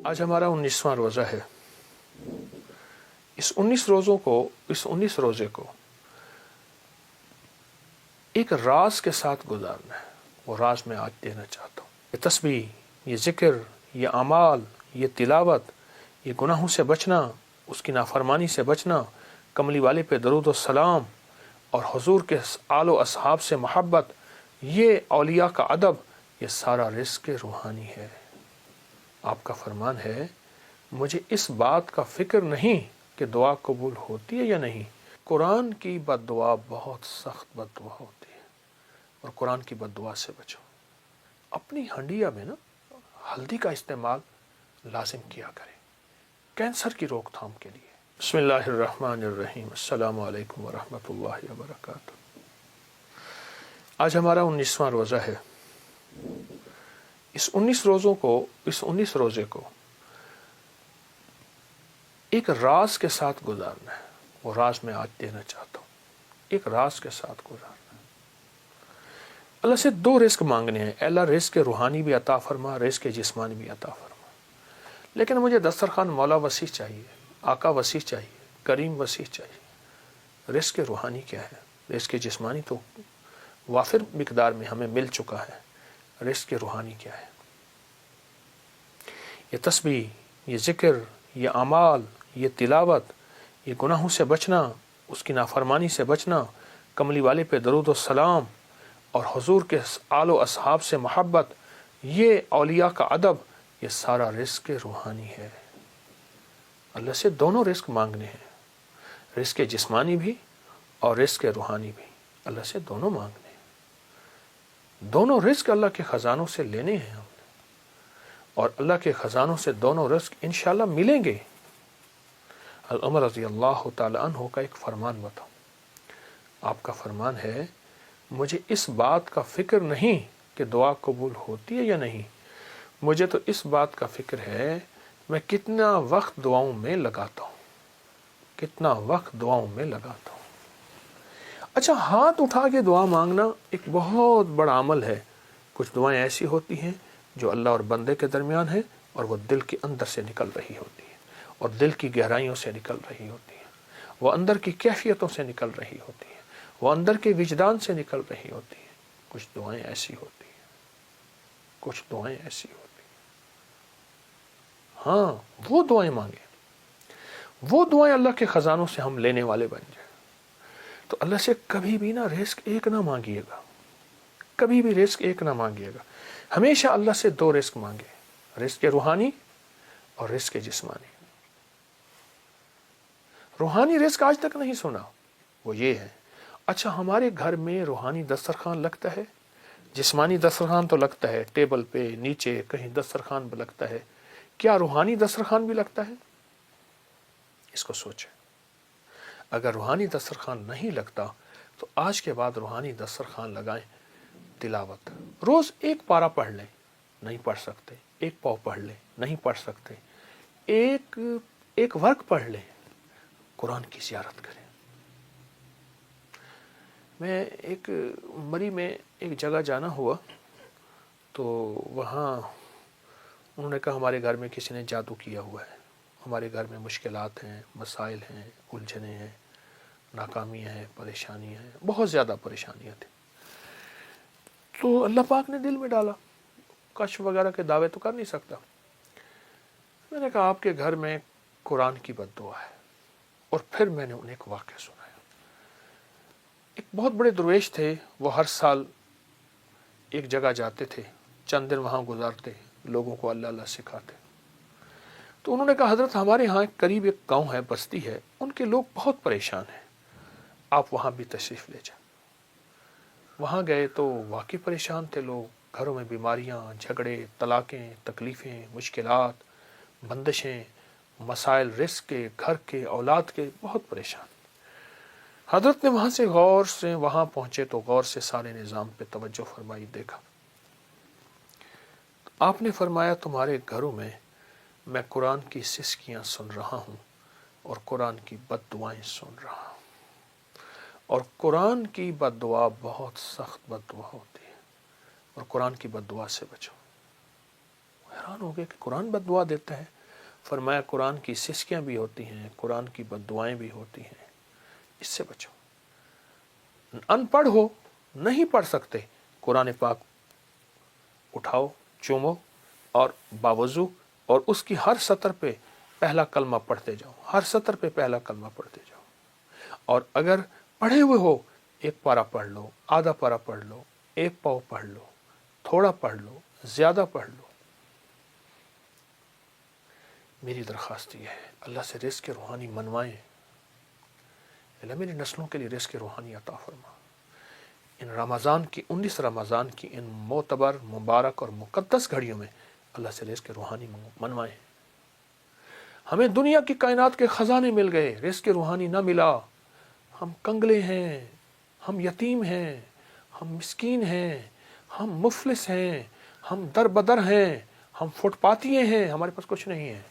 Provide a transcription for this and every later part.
آج ہمارا 19واں روزہ ہے۔ اس 19 روزے کو ایک راز کے ساتھ گزارنا ہے۔ وہ راز میں آج دینا چاہتا ہوں۔ یہ تسبیح، یہ ذکر، یہ اعمال، یہ تلاوت، یہ گناہوں سے بچنا، اس کی نافرمانی سے بچنا، کملی والے پہ درود و سلام اور حضور کے آل و اصحاب سے محبت، یہ اولیاء کا ادب، یہ سارا رزق روحانی ہے۔ آپ کا فرمان ہے، مجھے اس بات کا فکر نہیں کہ دعا قبول ہوتی ہے یا نہیں۔ قرآن کی بد دعا بہت سخت بد دعا ہوتی ہے، اور قرآن کی بد دعا سے بچو۔ اپنی ہنڈیا میں ہلدی کا استعمال لازم کیا کریں، کینسر کی روک تھام کے لیے۔ بسم اللہ الرحمن الرحیم۔ السلام علیکم ورحمۃ اللہ وبرکاتہ۔ آج ہمارا 19واں روزہ ہے۔ اس 19 روزے کو ایک راز کے ساتھ گزارنا ہے۔ وہ راز میں آج دینا چاہتا ہوں۔ ایک راز کے ساتھ گزارنا ہے۔ اللہ سے 2 رزق مانگنے ہیں۔ اللہ رزق روحانی بھی عطا فرما، رزق جسمانی بھی عطا فرما۔ لیکن مجھے دسترخوان مولا وسیع چاہیے، آقا وسیع چاہیے، کریم وسیع چاہیے۔ رزق روحانی کیا ہے؟ رزق جسمانی تو وافر مقدار میں ہمیں مل چکا ہے۔ رزق روحانی کیا ہے؟ یہ تسبیح، یہ ذکر، یہ اعمال، یہ تلاوت، یہ گناہوں سے بچنا، اس کی نافرمانی سے بچنا، کملی والے پہ درود و سلام اور حضور کے آل و اصحاب سے محبت، یہ اولیاء کا ادب، یہ سارا رزق روحانی ہے۔ اللہ سے دونوں رزق مانگنے ہیں، رزق جسمانی بھی اور رزق روحانی بھی۔ اللہ سے دونوں مانگنے ہیں۔ دونوں رزق اللہ کے خزانوں سے لینے ہیں ہم نے، اور اللہ کے خزانوں سے دونوں رزق انشاءاللہ ملیں گے۔ عمر رضی اللہ تعالی عنہ کا ایک فرمان بتاؤ۔ آپ کا فرمان ہے، مجھے اس بات کا فکر نہیں کہ دعا قبول ہوتی ہے یا نہیں، مجھے تو اس بات کا فکر ہے میں کتنا وقت دعاؤں میں لگاتا ہوں، کتنا وقت دعاؤں میں لگاتا ہوں۔ اچھا، ہاتھ اٹھا کے دعا مانگنا ایک بہت بڑا عمل ہے۔ کچھ دعائیں ایسی ہوتی ہیں جو اللہ اور بندے کے درمیان ہیں، اور وہ دل کے اندر سے نکل رہی ہوتی ہیں، اور دل کی گہرائیوں سے نکل رہی ہوتی ہیں، وہ اندر کی کیفیتوں سے نکل رہی ہوتی ہیں، وہ اندر کے وجدان سے نکل رہی ہوتی ہیں۔ کچھ دعائیں ایسی ہوتی ہیں، کچھ دعائیں ایسی ہوتی ہیں۔ ہاں، وہ دعائیں مانگیں، وہ دعائیں اللہ کے خزانوں سے ہم لینے والے بن جائیں۔ تو اللہ سے کبھی بھی رزق ایک نہ مانگیے گا، کبھی بھی رزق ایک نہ مانگیے گا۔ ہمیشہ اللہ سے 2 رزق مانگے، رزق روحانی اور رزق جسمانی۔ روحانی رزق آج تک نہیں سنا، وہ یہ ہے۔ اچھا، ہمارے گھر میں روحانی دسترخوان لگتا ہے، جسمانی دسترخوان تو لگتا ہے، ٹیبل پہ نیچے کہیں دسترخوان بھی لگتا ہے، کیا روحانی دسترخوان بھی لگتا ہے؟ اس کو سوچیں۔ اگر روحانی دسترخوان نہیں لگتا تو آج کے بعد روحانی دسترخوان لگائیں۔ تلاوت، روز 1 پارہ پڑھ لیں، نہیں پڑھ سکتے 1 پاؤ پڑھ لیں، نہیں پڑھ سکتے ایک ورق پڑھ لیں، قرآن کی زیارت کریں۔ میں ایک مری میں ایک جگہ جانا ہوا، تو وہاں انہوں نے کہا ہمارے گھر میں کسی نے جادو کیا ہوا ہے، ہمارے گھر میں مشکلات ہیں، مسائل ہیں، الجھنیں ہیں، ناکامیاں ہیں، پریشانیاں ہیں، بہت زیادہ پریشانیاں تھیں۔ تو اللہ پاک نے دل میں ڈالا، کشف وغیرہ کے دعوے تو کر نہیں سکتا۔ میں نے کہا آپ کے گھر میں قرآن کی بد دعا ہے، اور پھر میں نے انہیں ایک واقعہ سنایا۔ ایک بہت بڑے درویش تھے، وہ ہر سال ایک جگہ جاتے تھے، چند دن وہاں گزارتے، لوگوں کو اللہ اللہ سکھاتے۔ تو انہوں نے کہا حضرت ہمارے ہاں قریب ایک گاؤں ہے، بستی ہے، ان کے لوگ بہت پریشان ہیں، آپ وہاں بھی تشریف لے جائیں۔ وہاں گئے تو واقعی پریشان تھے لوگ، گھروں میں بیماریاں، جھگڑے، طلاقیں، تکلیفیں، مشکلات، بندشیں، مسائل رزق کے، گھر کے، اولاد کے، بہت پریشان۔ حضرت نے وہاں سے وہاں پہنچے تو غور سے سارے نظام پہ توجہ فرمائی، دیکھا۔ آپ نے فرمایا تمہارے گھروں میں قرآن کی سسکیاں سن رہا ہوں، اور قرآن کی بد دعائیں سن رہا ہوں، اور قرآن کی بد دعا بہت سخت بد دعا ہوتی ہے، اور قرآن کی بد دعا سے بچو۔ حیران ہو گئے کہ قرآن بد دعا دیتا ہے. فرمایا قرآن کی سسکیاں بھی ہوتی ہیں, قرآن کی بد دعائیں بھی ہوتی ہیں, اس سے بچو. ان پڑھ ہو, نہیں پڑھ سکتے, قرآن پاک اٹھاؤ, چومو اور باوضو اور اس کی ہر سطر پہ پہلا کلمہ پڑھتے جاؤ, ہر سطر پہ پہلا کلمہ پڑھتے جاؤ. اور اگر پڑھے ہوئے ہو, ایک پارہ پڑھ لو, آدھا پارہ پڑھ لو, ایک پاؤ پڑھ لو, تھوڑا پڑھ لو, زیادہ پڑھ لو. میری درخواست یہ ہے, اللہ سے رزق روحانی منوائیں. اللہ میری نسلوں کے لیے رزق روحانی عطا فرما. ان رمضان کی 19 رمضان کی ان معتبر, مبارک اور مقدس گھڑیوں میں اللہ سے رزق روحانی منوائیں. ہمیں دنیا کی کائنات کے خزانے مل گئے, رزق روحانی نہ ملا. ہم کنگلے ہیں, ہم یتیم ہیں, ہم مسکین ہیں, ہم مفلس ہیں, ہم در بدر ہیں, ہم فٹ پاتیے ہیں, ہمارے پاس کچھ نہیں ہے.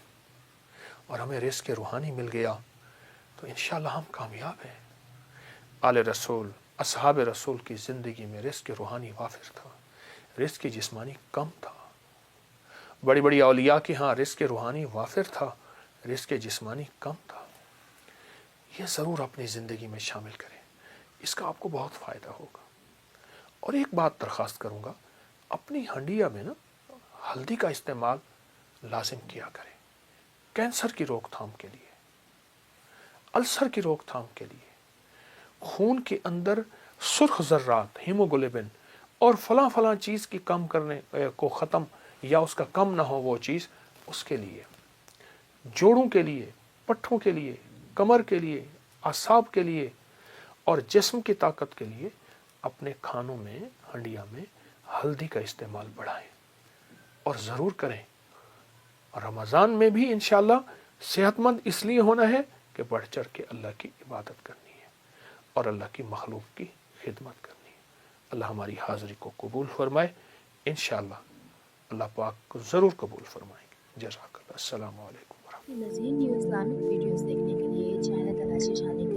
اور ہمیں رزق روحانی مل گیا تو انشاءاللہ ہم کامیاب ہیں. آل رسول, اصحاب رسول کی زندگی میں رزق روحانی وافر تھا, رزق جسمانی کم تھا. بڑی بڑی اولیاء کے ہاں رزق روحانی وافر تھا, رزق جسمانی کم تھا. یہ ضرور اپنی زندگی میں شامل کریں, اس کا آپ کو بہت فائدہ ہوگا. اور ایک بات درخواست کروں گا, اپنی ہنڈیا میں نا ہلدی کا استعمال لازم کیا کریں, کینسر کی روک تھام کے لیے, السر کی روک تھام کے لیے, خون کے اندر سرخ ذرات, ہیموگلوبن اور فلاں فلاں چیز کی کم کرنے کو ختم یا اس کا کم نہ ہو وہ چیز, اس کے لیے, جوڑوں کے لیے, پٹھوں کے لیے, کمر کے لیے, اعصاب کے لیے اور جسم کی طاقت کے لیے اپنے کھانوں میں, ہنڈیا میں ہلدی کا استعمال بڑھائیں اور ضرور کریں. اور رمضان میں بھی انشاءاللہ صحت مند اس لیے ہونا ہے کہ بڑھ چڑھ کے اللہ کی عبادت کرنی ہے اور اللہ کی مخلوق کی خدمت کرنی ہے. اللہ ہماری حاضری کو قبول فرمائے. انشاءاللہ اللہ پاک کو ضرور قبول فرمائیں گے. جزاک اللہ. السلام علیکم. مزید نیو اسلامک ویڈیوز دیکھنے کے لیے چینل تلاشی جانے